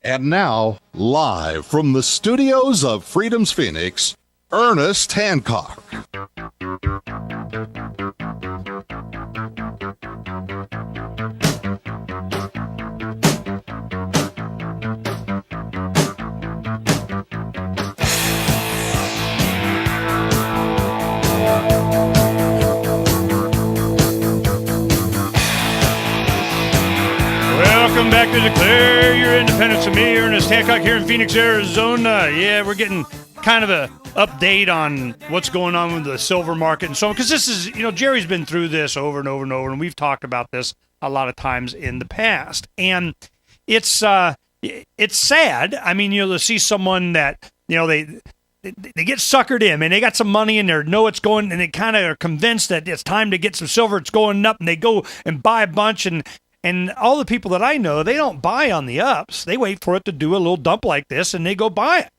And now, live from the studios of Freedom's Phoenix, Ernest Hancock. Welcome back to Declare Your Independence with me, Ernest Hancock, here in Phoenix, Arizona. Yeah, we're getting kind of a update on what's going on with the silver market and so on, because this is, Jerry's been through this over and over and over, and we've talked about this a lot of times in the past. And it's sad. I mean, to see someone that, they get suckered in, and they got some money and they know it's going, and they kind of are convinced that it's time to get some silver, it's going up, and they go and buy a bunch. And all the people that I know, they don't buy on the ups. They wait for it to do a little dump like this, and they go buy it.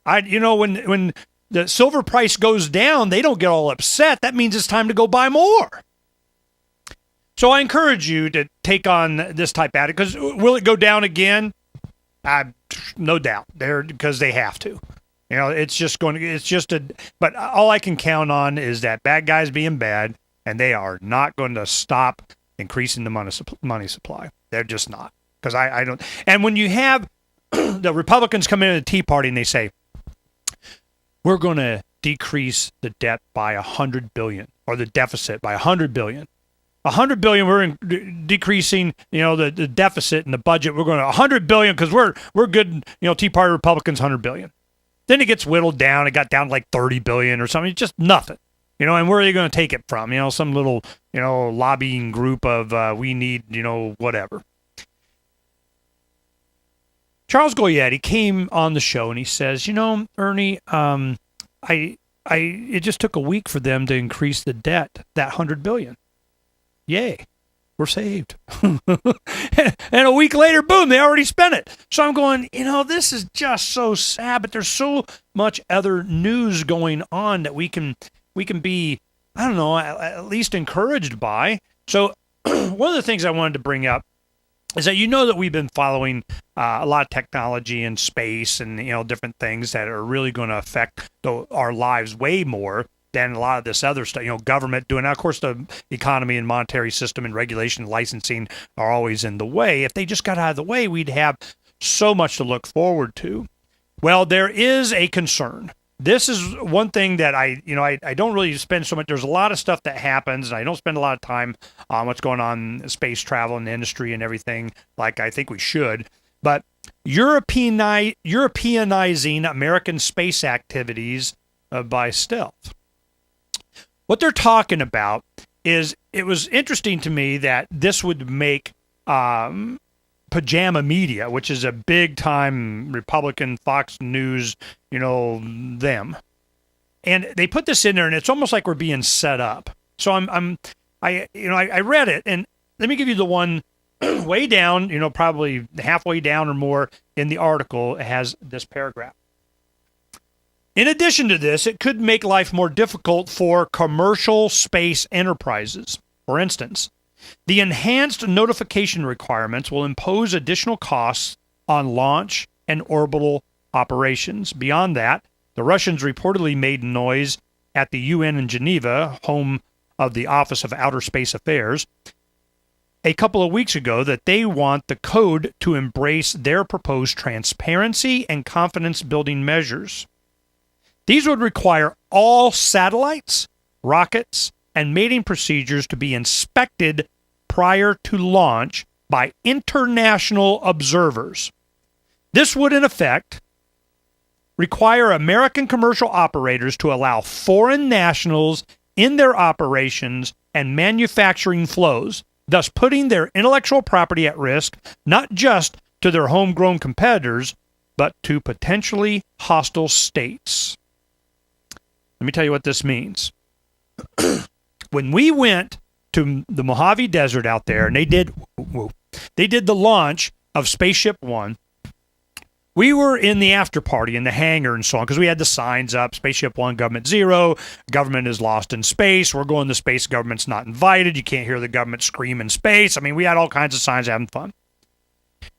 When the silver price goes down, they don't get all upset. That means it's time to go buy more. So I encourage you to take on this type of attitude, because will it go down again? No doubt, because they have to. But all I can count on is that bad guys being bad, and they are not going to stop increasing the money supply. They're just not. Because I don't. And when you have the Republicans come in at the Tea Party and they say, we're going to decrease the debt by $100 billion, or the deficit by $100 billion. $100 billion, we're decreasing, the deficit and the budget. We're going to $100 billion because we're good, Tea Party Republicans, $100 billion. Then it gets whittled down. It got down to like $30 billion or something. It's just nothing. And where are you going to take it from? Some little, lobbying group of we need, whatever. Charles Goyetti came on the show and he says, Ernie, it just took a week for them to increase the debt, that $100 billion. Yay, we're saved. And a week later, boom, they already spent it. So I'm going, this is just so sad, but there's so much other news going on that we can be, I don't know, at least encouraged by. So one of the things I wanted to bring up is that that we've been following a lot of technology and space and, different things that are really going to affect our lives way more than a lot of this other stuff, government doing. Now, of course, the economy and monetary system and regulation and licensing are always in the way. If they just got out of the way, we'd have so much to look forward to. Well, there is a concern. This is one thing that I don't really spend so much. There's a lot of stuff that happens, and I don't spend a lot of time on what's going on in space travel and the industry and everything like I think we should. But Europeanizing American space activities by stealth. What they're talking about is, it was interesting to me that this would make Pajama Media, which is a big-time Republican Fox News, them. And they put this in there, and it's almost like we're being set up. So I read it, and let me give you the one way down, probably halfway down or more in the article. It has this paragraph. In addition to this, it could make life more difficult for commercial space enterprises. For instance, the enhanced notification requirements will impose additional costs on launch and orbital operations. Beyond that, the Russians reportedly made noise at the UN in Geneva, home of the Office of Outer Space Affairs, a couple of weeks ago that they want the code to embrace their proposed transparency and confidence-building measures. These would require all satellites, rockets, and mating procedures to be inspected prior to launch by international observers. This would, in effect, require American commercial operators to allow foreign nationals in their operations and manufacturing flows, thus putting their intellectual property at risk, not just to their homegrown competitors, but to potentially hostile states. Let me tell you what this means. When we went to the Mojave Desert out there, and they did the launch of Spaceship One, we were in the after party in the hangar and so on, because we had the signs up: Spaceship One, Government Zero, government is lost in space, we're going to space, government's not invited, you can't hear the government scream in space. I mean, we had all kinds of signs having fun.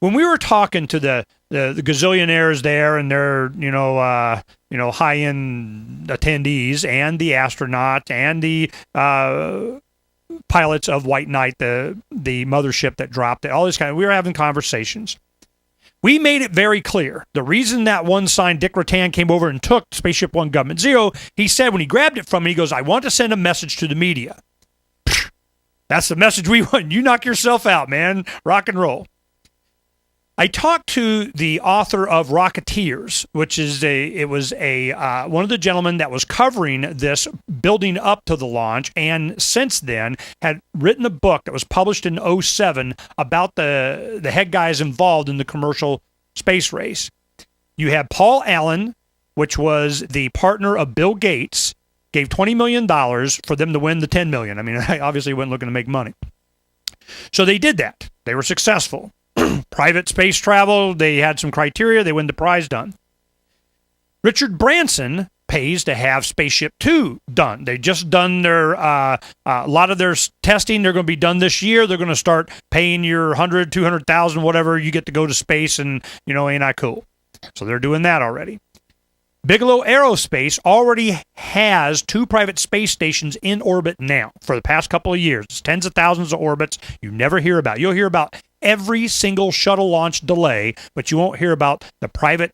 When we were talking to the the gazillionaires there and their high-end attendees and the astronaut and the pilots of White Knight, the mothership that dropped it, all this we were having conversations. We made it very clear. The reason that one signed Dick Rattan came over and took Spaceship One Government Zero, he said when he grabbed it from me, he goes, I want to send a message to the media. That's the message we want. You knock yourself out, man. Rock and roll. I talked to the author of Rocketeers, which is one of the gentlemen that was covering this building up to the launch, and since then had written a book that was published in 2007 about the head guys involved in the commercial space race. You have Paul Allen, which was the partner of Bill Gates, gave $20 million for them to win the $10 million. I mean, I obviously wasn't looking to make money. So they did that. They were successful. Private space travel, they had some criteria, they win the prize done. Richard Branson pays to have Spaceship Two done. They just done their a lot of their testing. They're going to be done this year. They're going to start paying your 100, 200,000, whatever. You get to go to space, and ain't that cool? So they're doing that already. Bigelow Aerospace already has 2 private space stations in orbit now for the past couple of years. It's tens of thousands of orbits you never hear about. You'll hear about every single shuttle launch delay, but you won't hear about the private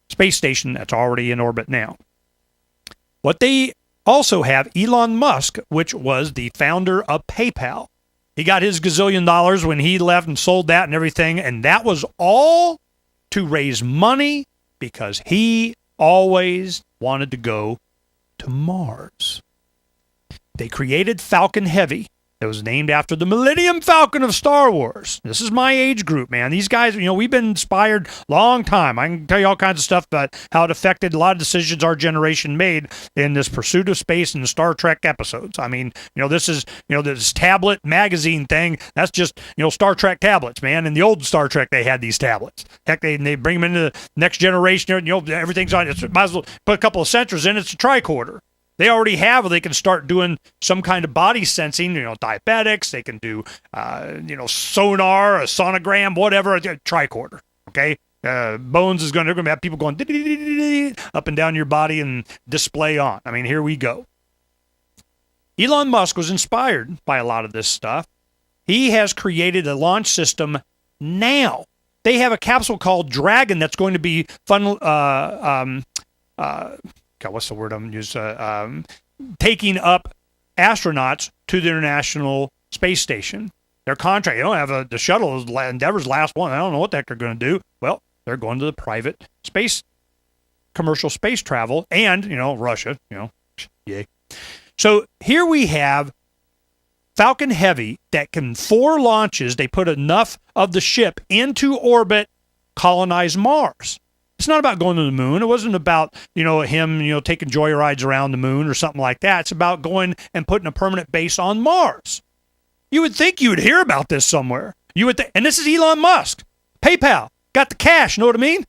space station that's already in orbit now. What they also have, Elon Musk, which was the founder of PayPal. He got his gazillion dollars when he left and sold that and everything, and that was all to raise money because he always wanted to go to Mars. They created Falcon Heavy. It was named after the Millennium Falcon of Star Wars. This is my age group, man. These guys, we've been inspired long time. I can tell you all kinds of stuff about how it affected a lot of decisions our generation made in this pursuit of space and the Star Trek episodes. I mean, this is, this tablet magazine thing. That's just, Star Trek tablets, man. In the old Star Trek, they had these tablets. Heck, they bring them into the next generation. Everything's on it. Might as well put a couple of sensors in. It's a tricorder. They already have, or they can start doing some kind of body sensing, diabetics. They can do, sonar, a sonogram, whatever, a tricorder, okay? Bones is they're going to have people going up and down your body and display on. I mean, here we go. Elon Musk was inspired by a lot of this stuff. He has created a launch system now. They have a capsule called Dragon that's going to be what's the word I'm using? Taking up astronauts to the International Space Station. Their contract, they don't have the shuttle, Endeavor's last one. I don't know what the heck they're going to do. Well, they're going to the private space, commercial space travel, and, Russia, yay. So here we have Falcon Heavy that can 4 launches. They put enough of the ship into orbit, colonize Mars. It's not about going to the moon. It wasn't about, him, taking joyrides around the moon or something like that. It's about going and putting a permanent base on Mars. You would think you would hear about this somewhere. And this is Elon Musk. PayPal. Got the cash, know what I mean?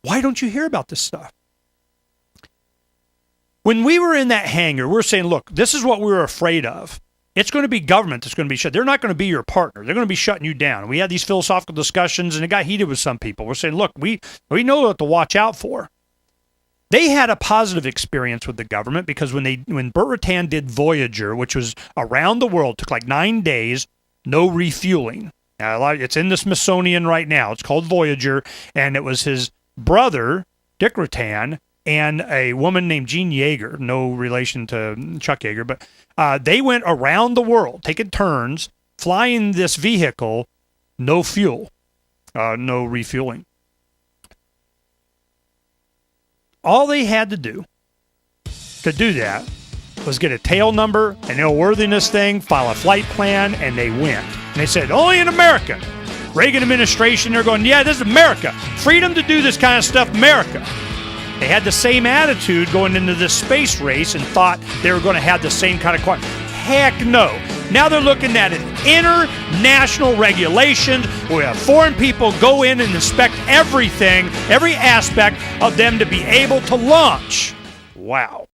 Why don't you hear about this stuff? When we were in that hangar, we're saying, look, this is what we were afraid of. It's going to be government that's going to be shut. They're not going to be your partner. They're going to be shutting you down. And we had these philosophical discussions, and it got heated with some people. We're saying, look, we know what to watch out for. They had a positive experience with the government because when Burt Rutan did Voyager, which was around the world, took like 9 days, no refueling. Now, it's in the Smithsonian right now. It's called Voyager, and it was his brother, Dick Rutan, and a woman named Jean Yeager, no relation to Chuck Yeager, but they went around the world, taking turns, flying this vehicle, no fuel, no refueling. All they had to do that was get a tail number, an airworthiness thing, file a flight plan, and they went. And they said, only in America. Reagan administration, they're going, yeah, this is America. Freedom to do this kind of stuff, America. They had the same attitude going into this space race and thought they were going to have the same kind of quality. Heck no. Now they're looking at an international regulations where we have foreign people go in and inspect everything, every aspect of them to be able to launch. Wow.